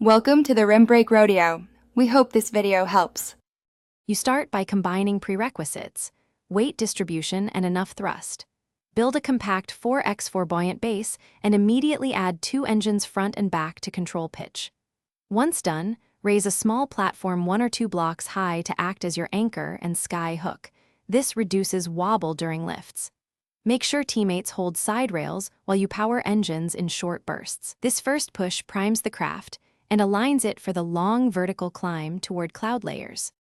Welcome to the Rim Break Rodeo. We hope this video helps. You start by combining prerequisites, weight distribution, and enough thrust. Build a compact 4x4 buoyant base and immediately add 2 engines front and back to control pitch. Once done, raise a small platform 1 or 2 blocks high to act as your anchor and sky hook. This reduces wobble during lifts. Make sure teammates hold side rails while you power engines in short bursts. This first push primes the craft and aligns it for the long vertical climb toward cloud layers.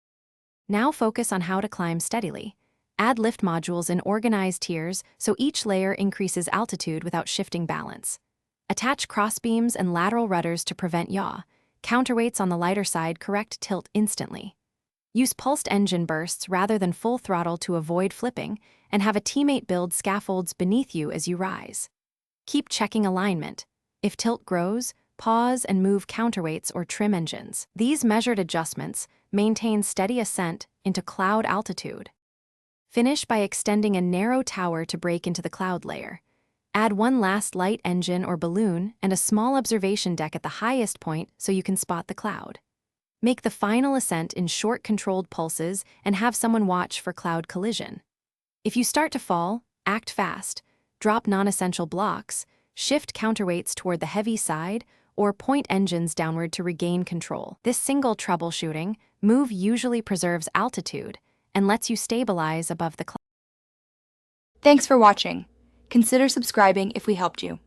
Now focus on how to climb steadily. Add lift modules in organized tiers so each layer increases altitude without shifting balance. Attach crossbeams and lateral rudders to prevent yaw. Counterweights on the lighter side correct tilt instantly. Use pulsed engine bursts rather than full throttle to avoid flipping, and have a teammate build scaffolds beneath you as you rise. Keep checking alignment. If tilt grows, pause and move counterweights or trim engines. These measured adjustments maintain steady ascent into cloud altitude. Finish by extending a narrow tower to break into the cloud layer. Add one last light engine or balloon and a small observation deck at the highest point so you can spot the cloud. Make the final ascent in short controlled pulses and have someone watch for cloud collision. If you start to fall, act fast. Drop non-essential blocks, shift counterweights toward the heavy side, or point engines downward to regain control. This single troubleshooting move usually preserves altitude and lets you stabilize above the cloud. Thanks for watching. Consider subscribing if we helped you.